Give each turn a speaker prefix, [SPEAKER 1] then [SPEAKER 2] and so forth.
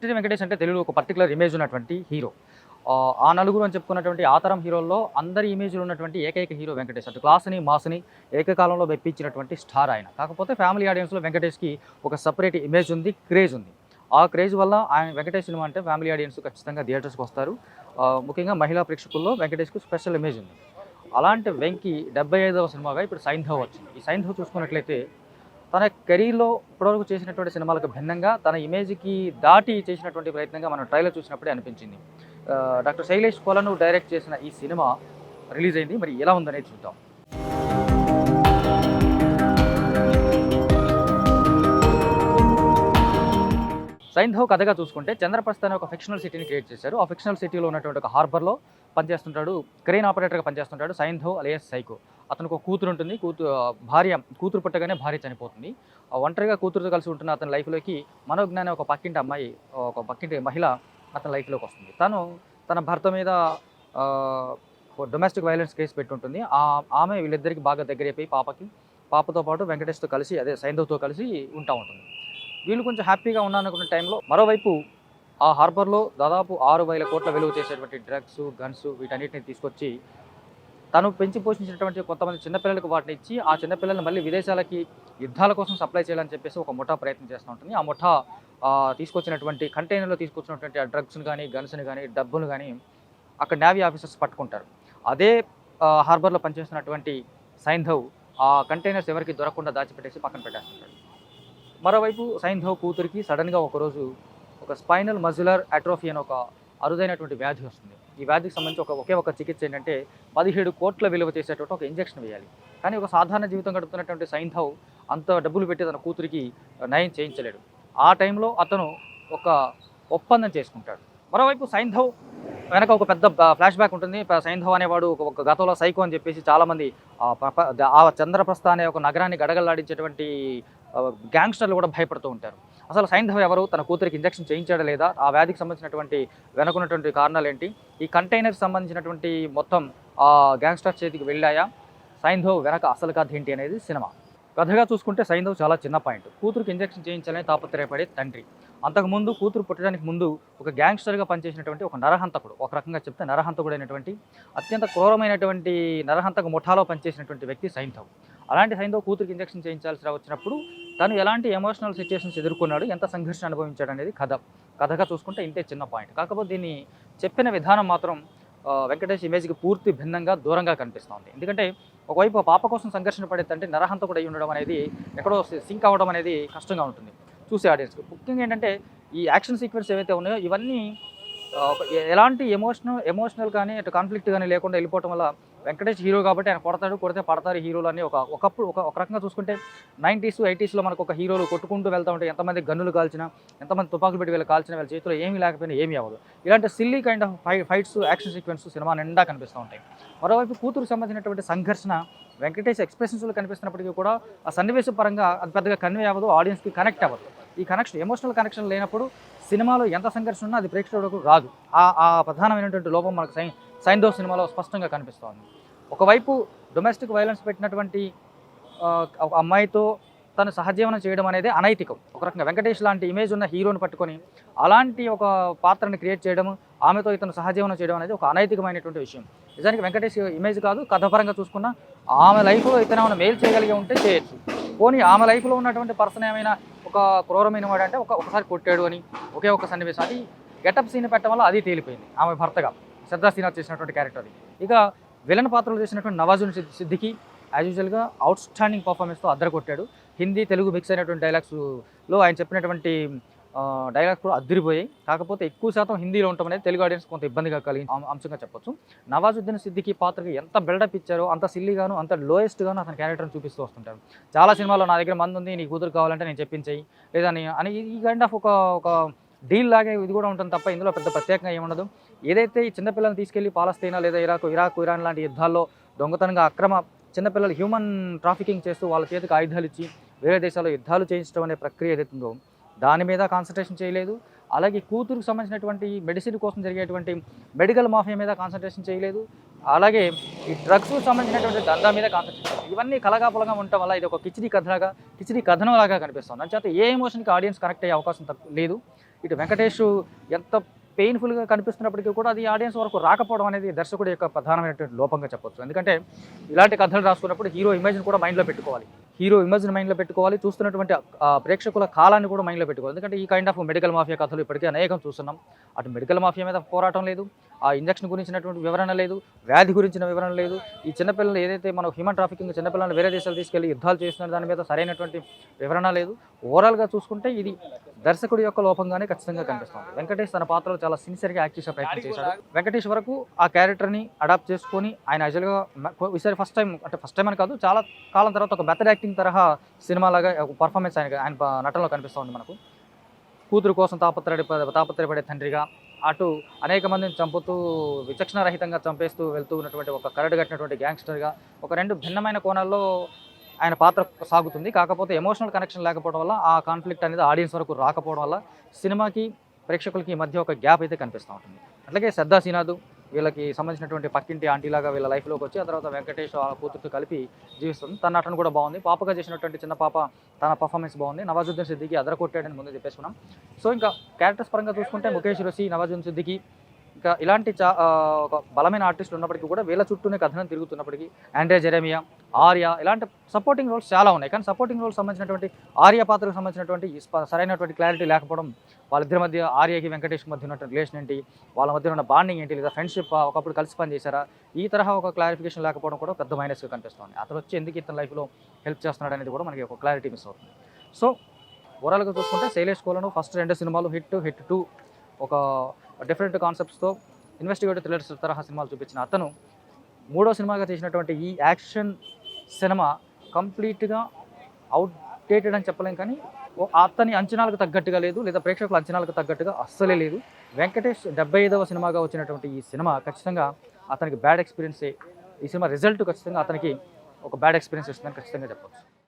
[SPEAKER 1] Victory Venkatesh అంటే తెలుగులో ఒక పర్టికులర్ ఇమేజ్ ఉన్నటువంటి హీరో. ఆ నలుగురు అని చెప్పుకున్నటువంటి ఆ తరం హీరోల్లో అందరి ఇమేజ్‌లో ఉన్నటువంటి ఏకైక హీరో వెంకటేష్. అటు క్లాస్‌ని, మాస్‌ని ఏకకాలంలో మెప్పించినటువంటి స్టార్ ఆయన. కాకపోతే ఫ్యామిలీ ఆడియన్స్‌లో వెంకటేష్‌కి ఒక సెపరేట్ ఇమేజ్ ఉంది, క్రేజ్ ఉంది. ఆ క్రేజ్ వల్ల ఆయన వెంకటేష్ సినిమా అంటే ఫ్యామిలీ ఆడియన్స్ ఖచ్చితంగా థియేటర్స్‌కి వస్తారు. ముఖ్యంగా మహిళా ప్రేక్షకుల్లో వెంకటేష్‌కి స్పెషల్ ఇమేజ్ ఉంది. అలాంటి వెంకి 75వ సినిమాగా ఇప్పుడు 'సైంధవ్' వచ్చింది. ఈ 'సైంధవ్' చూసుకున్నట్లయితే తన కెరీర్‌లో ఇప్పటివరకు చేసినటువంటి సినిమాలకు భిన్నంగా తన ఇమేజ్‌కి దాటి చేసినటువంటి ప్రయత్నంగా మనం ట్రైలర్ చూసినప్పుడే అనిపించింది. డాక్టర్ శైలేష్ కొలను డైరెక్ట్ చేసిన ఈ సినిమా రిలీజ్ అయింది. మరి ఎలా ఉందనేది చూద్దాం. 'సైంధవ్' కథగా చూసుకుంటే చంద్రప్రస్థ అనే ఒక ఫిక్షనల్ సిటీని క్రియేట్ చేశారు. ఆ ఫిక్షనల్ సిటీలో ఉన్నటువంటి ఒక హార్బర్‌లో పనిచేస్తుంటాడు. క్రేన్ ఆపరేటర్‌గా పనిచేస్తుంటాడు 'సైంధవ్' అలియాస్ సైకో. అతనికి ఒక కూతురు ఉంటుంది. కూతురు పుట్టగానే భార్య చనిపోతుంది. ఒంటరిగా కూతురుతో కలిసి ఉంటున్న అతని లైఫ్‌లోకి మనోజ్ఞ అనే ఒక పక్కింటి మహిళ అతని లైఫ్‌లోకి వస్తుంది. తన భర్త మీద ఆహ్, డొమెస్టిక్ వైలెన్స్ కేసు పెట్టుంటుంది. ఆమె వీళ్ళిద్దరికి బాగా దగ్గరైపోయి పాపతో పాటు వెంకటేష్‌తో కలిసి అదే 'సైంధవ్‌తో' కలిసి ఉంటా ఉంటుంది. వీళ్ళు కొంచెం హ్యాపీగా ఉన్నారనుకున్న టైంలో మరోవైపు ఆ హార్బర్‌లో దాదాపు 6,000 కోట్ల విలువ చేసేటువంటి డ్రగ్స్, గన్స్ వీటన్నిటిని తీసుకొచ్చి తను పెంచి పోషించినటువంటి కొంతమంది చిన్నపిల్లలకు వాటిని ఇచ్చి, ఆ చిన్నపిల్లల్ని మళ్ళీ విదేశాలకి యుద్ధాల కోసం సప్లై చేయాలని చెప్పేసి ఒక ముఠా ప్రయత్నం చేస్తూ ఉంటుంది. ఆ ముఠా తీసుకొచ్చినటువంటి కంటైనర్‌లో తీసుకొచ్చినటువంటి ఆ డ్రగ్స్‌ని గానీ, గన్స్‌ని గానీ, డబ్బులు గానీ అక్కడ నేవీ ఆఫీసర్స్ పట్టుకుంటారు. అదే హార్బర్‌లో పనిచేస్తున్నటువంటి 'సైంధవ్' ఆ కంటైనర్స్ ఎవరికీ దొరకకుండా దాచిపెట్టేసి పక్కన పెట్టేస్తుంటాడు. మరోవైపు 'సైంధవ్' కూతురికి సడన్‌గా ఒకరోజు ఒక స్పైనల్ మజిలర్ అట్రోఫీ అనే ఒక అరుదైనటువంటి వ్యాధి వస్తుంది. ఈ వ్యాధికి సంబంధించి ఒకే ఒక చికిత్స ఏంటంటే 17 కోట్ల విలువ చేసేటువంటి ఒక ఇంజెక్షన్ వేయాలి. కానీ ఒక సాధారణ జీవితం గడుపుతున్నటువంటి 'సైంధవ్' అంత డబ్బులు పెట్టి తన కూతురికి నయం చేయించలేడు. ఆ టైంలో అతను ఒక ఒప్పందం చేసుకుంటాడు. మరోవైపు 'సైంధవ్' వెనక ఒక పెద్ద ఫ్లాష్ బ్యాక్ ఉంటుంది. 'సైంధవ్' అనేవాడు ఒక గతంలో సైకో అని చెప్పేసి చాలామంది ఆ చంద్రప్రస్థ అనే ఒక నగరాన్ని గడగడలాడించేటువంటి గ్యాంగ్స్టర్లు కూడా భయపడుతూ ఉంటారు. అసలు 'సైంధవ్' ఎవరు? తన కూతురికి ఇంజెక్షన్ చేయించాడా లేదా? ఆ వ్యాధికి సంబంధించినటువంటి వెనకున్నటువంటి కారణాలు ఏంటి? ఈ కంటైనర్కి సంబంధించినటువంటి మొత్తం గ్యాంగ్స్టర్స్ చేతికి వెళ్ళాయా? 'సైంధవ్' వెనక అసలు కథ ఏంటి అనేది సినిమా. కథగా చూసుకుంటే 'సైంధవ్' చాలా చిన్న పాయింట్. కూతురికి ఇంజెక్షన్ చేయించాలని తాపత్రయపడే తండ్రి. అంతకుముందు కూతురు పుట్టడానికి ముందు ఒక గ్యాంగ్స్టర్గా పనిచేసినటువంటి ఒక నరహంతకుడు, ఒక రకంగా చెప్తే నరహంతకుడైనటువంటి అత్యంత క్రూరమైనటువంటి నరహంతక ముఠాలో పనిచేసినటువంటి వ్యక్తి 'సైంధవ్'. అలాంటి 'సైంధవ్' కూతురికి ఇంజెక్షన్ చేయించాల్సి వచ్చినప్పుడు తను ఎలాంటి ఎమోషనల్ సిచ్యుయేషన్స్ ఎదుర్కొన్నాడు, ఎంత సంఘర్షణ అనుభవించాడు అనేది కథగా చూసుకుంటే ఇంతే చిన్న పాయింట్. కాకపోతే దీన్ని చెప్పిన విధానం మాత్రం వెంకటేష్ ఇమేజ్కి పూర్తి భిన్నంగా దూరంగా కనిపిస్తోంది. ఎందుకంటే ఒకవైపు ఆ పాప కోసం సంఘర్షణ పడేదంటే నరహంతకుడు అయి ఉండడం అనేది ఎక్కడో సింక్ అవ్వడం అనేది కష్టంగా ఉంటుంది చూసే ఆడియన్స్కి. ముఖ్యంగా ఏంటంటే ఈ యాక్షన్ సీక్వెన్స్ ఏవైతే ఉన్నాయో ఇవన్నీ ఎలాంటి ఎమోషనల్ కానీ అటు కాన్ఫ్లిక్ట్ కానీ లేకుండా వెళ్ళిపోవడం వల్ల వెంకటేష్ హీరో కాబట్టి ఆయన కొడితే పడతారు హీరోలు అని ఒకప్పుడు ఒక రకంగా చూసుకుంటే 90s, 80sలో మనకు ఒక హీరోలు కొట్టుకుంటూ వెళ్తూ ఉంటే ఎంతమంది గన్నులు కాల్చినా, ఎంతమంది తుపాకులు పెట్టి వీళ్ళు కాల్చినా వీళ్ళ చేతిలో ఏమీ లేకపోయినా ఏమీ అవ్వదు. ఇలాంటి silly kind of fights, action sequence cinema నిండా కనిపిస్తూ ఉంటాయి. మరోవైపు కూతురుకు సంబంధించినటువంటి సంఘర్షణ వెంకటేష్ ఎక్స్ప్రెషన్స్లో కనిపిస్తున్నప్పటికీ కూడా ఆ సన్నివేశ పరంగా అది పెద్దగా కన్వే అవ్వదు, ఆడియన్స్కి కనెక్ట్ అవ్వదు. ఈ ఎమోషనల్ కనెక్షన్ లేనప్పుడు సినిమాలో ఎంత సంఘర్షణ ఉన్నా అది ప్రేక్షకులకు రాదు. ఆ ప్రధానమైనటువంటి లోపం మనకు 'సైంధవ్' సినిమాలో స్పష్టంగా కనిపిస్తోంది. ఒకవైపు డొమెస్టిక్ వైలెన్స్ పెట్టినటువంటి ఒక అమ్మాయితో తను సహజీవనం చేయడం అనేది అనైతికం. ఒక రకంగా వెంకటేష్ లాంటి ఇమేజ్ ఉన్న హీరోని పట్టుకొని అలాంటి ఒక పాత్రని క్రియేట్ చేయడం, ఆమెతో ఇతను సహజీవనం చేయడం అనేది ఒక అనైతికమైనటువంటి విషయం. నిజానికి వెంకటేష్ ఇమేజ్ కాదు, కథపరంగా చూసుకున్నా ఆమె లైఫ్లో ఇతను ఏమైనా మేలు చేయగలిగి ఉంటే చేయొచ్చు. పోనీ ఆమె లైఫ్లో ఉన్నటువంటి పర్సన్ ఏమైనా ఒక క్రూరమైన వాడు అంటే ఒకసారి కొట్టాడు అని ఒకే ఒక సన్నివేశం, అది గెటప్ సీన్ పెట్టడం వల్ల అది తేలిపోయింది. ఆమె భర్తగా శ్రద్ధా శ్రీనాథ్ చేసినటువంటి క్యారెక్టర్ అది. ఇక విలన్ పాత్రలు చేసినటువంటి నవాజుద్దీన్ సిద్దికీ యాజ్ యూజువల్గా అవుట్ స్టాండింగ్ పర్ఫార్మెన్స్తో అద్దరగొట్టాడు. హిందీ, తెలుగు మిక్స్ అయినటువంటి డైలాగ్స్లో ఆయన చెప్పినటువంటి డైలాగ్స్ కూడా అద్దరిపోయాయి. కాకపోతే ఎక్కువ శాతం హిందీలో ఉండటం అనేది తెలుగు ఆడియన్స్ కొంత ఇబ్బందిగా కలిగిన అంశంగా చెప్పొచ్చు. నవాజుద్దీన్ సిద్దికీ పాత్రకి ఎంత బిల్డప్ ఇచ్చారో అంత సిల్లీగాను, అంత లోయెస్ట్గాను అతని క్యారెక్టర్ని చూపిస్తూ వస్తుంటారు. చాలా సినిమాల్లో నా దగ్గర మంది ఉంది, నీ కూతురు కావాలంటే నేను చెప్పించేయి లేదా అని ఈ కైండ్ ఆఫ్ ఒక డీల్ లాగే ఇది కూడా ఉంటుంది తప్ప ఇందులో పెద్ద ప్రత్యేకంగా ఏముండదు. ఏదైతే ఈ చిన్నపిల్లల్ని తీసుకెళ్లి పాలస్తీనా లేదా ఇరాన్ లాంటి యుద్ధాల్లో దొంగతనంగా చిన్నపిల్లలు హ్యూమన్ ట్రాఫికింగ్ చేస్తూ వాళ్ళ చేతికి ఆయుధాలు ఇచ్చి వేరే దేశాల్లో యుద్ధాలు చేయించడం అనే ప్రక్రియ ఏదైతుందో దాని మీద కాన్సన్ట్రేషన్ చేయలేదు. అలాగే కూతురుకు సంబంధించినటువంటి మెడిసిన్ కోసం జరిగేటువంటి మెడికల్ మాఫియా మీద కాన్సన్ట్రేషన్ చేయలేదు. అలాగే ఈ డ్రగ్స్‌కు సంబంధించినటువంటి దందా మీద కాన్సంట్రేట్ చేశారు. ఇవన్నీ కలగాపులగా ఉండటం వల్ల ఇది ఒక కిచిడీ కథనంలాగా కనిపిస్తుంది. అంచేత ఏ ఎమోషన్‌కి ఆడియన్స్ కనెక్ట్ అయ్యే అవకాశం లేదు. ఇటు వెంకటేష్ ఎంత పెయిన్‌ఫుల్‌గా కనిపిస్తున్నప్పటికీ కూడా అది ఆడియన్స్ వరకు రాకపోవడం అనేది దర్శకుడి యొక్క ప్రధానమైనటువంటి లోపంగా చెప్పొచ్చు. ఎందుకంటే ఇలాంటి కథలు రాసుకున్నప్పుడు హీరో ఇమేజ్‌ని కూడా మైండ్‌లో పెట్టుకోవాలి. చూస్తున్నటువంటి ప్రేక్షకుల కాలాన్ని కూడా మైండ్‌లో పెట్టుకోవాలి. ఎందుకంటే ఈ కైండ్ ఆఫ్ మెడికల్ మాఫియా కథలు ఇప్పటికే అనేకం చూస్తున్నాం. అటు మెడికల్ మాఫియా మీద పోరాటం లేదు, ఆ ఇంజెక్షన్ గురించినటువంటి వివరణ లేదు, వ్యాధి గురించిన వివరణ లేదు. ఈ చిన్నపిల్లలు ఏదైతే మనం హ్యూమన్ ట్రాఫికింగ్ చిన్నపిల్లలను వేరే దేశాలు తీసుకెళ్లి యుద్ధాలు చేస్తున్న దాని మీద సరైనటువంటి వివరణ లేదు. ఓవరాల్‌గా చూసుకుంటే ఇది దర్శకుడి యొక్క లోపంగానే ఖచ్చితంగా కనిపిస్తుంది. వెంకటేష్ తన పాత్రలో చాలా సిన్సియర్‌గా యాక్ట్ చేసే ప్రయత్నం చేశాడు. వెంకటేష్ వరకు ఆ క్యారెక్టర్‌ని అడాప్ట్ చేసుకొని ఆయన యాక్చువల్‌గా ఈసారి ఫస్ట్ టైం అని కాదు, చాలా కాలం తర్వాత ఒక మెథడ్ యాక్టింగ్ తరహా సినిమాలాగా ఒక పర్ఫార్మెన్స్ ఆయన నటనలో కనిపిస్తుంది మనకు. కూతురు కోసం తాపత్రయపడే తండ్రిగా, అటు అనేక మందిని చంపుతూ విచక్షణారహితంగా చంపేస్తూ వెళ్తూ ఉన్నటువంటి ఒక కరడు కట్టినటువంటి గ్యాంగ్స్టర్గా ఒక రెండు భిన్నమైన కోణాల్లో ఆయన పాత్ర సాగుతుంది. కాకపోతే ఎమోషనల్ కనెక్షన్ లేకపోవడం వల్ల ఆ కాన్ఫ్లిక్ట్ అనేది ఆడియన్స్ వరకు రాకపోవడం వల్ల సినిమాకి ప్రేక్షకులకి మధ్య ఒక గ్యాప్ అయితే కనిపిస్తూ ఉంటుంది. అట్లాగే శ్రద్ధా శ్రీనాథ్ వీళ్ళకి సంబంధించినటువంటి పక్కింటి ఆంటీలాగా వీళ్ళ లైఫ్లోకి వచ్చి ఆ తర్వాత వెంకటేష్ ఆ కూతురుతో కలిపి జీవిస్తుంది. తన నటన కూడా బాగుంది. పాపగా చేసినటువంటి చిన్న పాప తన పర్ఫార్మెన్స్ బాగుంది. నవాజుద్దీన్ సిద్దికి అదరకొట్టాడని ముందు చెప్పేసుకున్నాం. సో ఇంకా క్యారెక్టర్స్ పరంగా చూసుకుంటే ముఖేష్ రుషి, నవాజుద్దీన్ సిద్దికి ఇంకా ఇలాంటి ఒక బలమైన ఆర్టిస్టులు ఉన్నప్పటికీ కూడా వీళ్ళ చుట్టూనే కథనం తిరుగుతున్నప్పటికీ ఆండ్రియా జెరెమియా, ఆర్య ఇలాంటి సపోర్టింగ్ రోల్స్ చాలా ఉన్నాయి. కానీ సపోర్టింగ్ రోల్స్ సంబంధించినటువంటి ఆర్య పాత్రకు సంబంధించినటువంటి సరైనటువంటి క్లారిటీ లేకపోవడం, వాళ్ళిద్దరి మధ్య ఆర్యకి వెంకటేష్ మధ్య ఉన్నటువంటి రిలేషన్ ఏంటి, వాళ్ళ మధ్య ఉన్న బాండింగ్ ఏంటి, లేదా ఫ్రెండ్షిప్ ఒకప్పుడు కలిసి పని చేశారా, ఈ తరహా ఒక క్లారిఫికేషన్ లేకపోవడం కూడా పెద్ద మైనస్గా కనిపిస్తుంది. అతను వచ్చి ఎందుకు ఇతని లైఫ్లో హెల్ప్ చేస్తున్నాడు అనేది కూడా మనకి ఒక క్లారిటీ మిస్ అవుతుంది. సో ఓవరాల్గా చూసుకుంటే శైలేష్ కోలను ఫస్ట్ 2 సినిమాలు హిట్ 2 ఒక డిఫరెంట్ కాన్సెప్ట్స్తో ఇన్వెస్టిగేటివ్ థ్రిల్లర్స్ తరహా సినిమాలు చూపించిన అతను 3వ సినిమాగా చేసినటువంటి ఈ యాక్షన్ సినిమా కంప్లీట్గా అవుట్డేటెడ్ అని చెప్పలేం. కానీ అతని అంచనాలకు తగ్గట్టుగా లేదు, లేదా ప్రేక్షకుల అంచనాలకు తగ్గట్టుగా అస్సలే లేదు. వెంకటేష్ 75వ సినిమాగా వచ్చినటువంటి ఈ సినిమా ఖచ్చితంగా అతనికి బ్యాడ్ ఎక్స్పీరియన్సే. ఈ సినిమా రిజల్ట్ ఖచ్చితంగా అతనికి ఒక బ్యాడ్ ఎక్స్పీరియన్స్ ఇస్తుందని ఖచ్చితంగా చెప్పవచ్చు.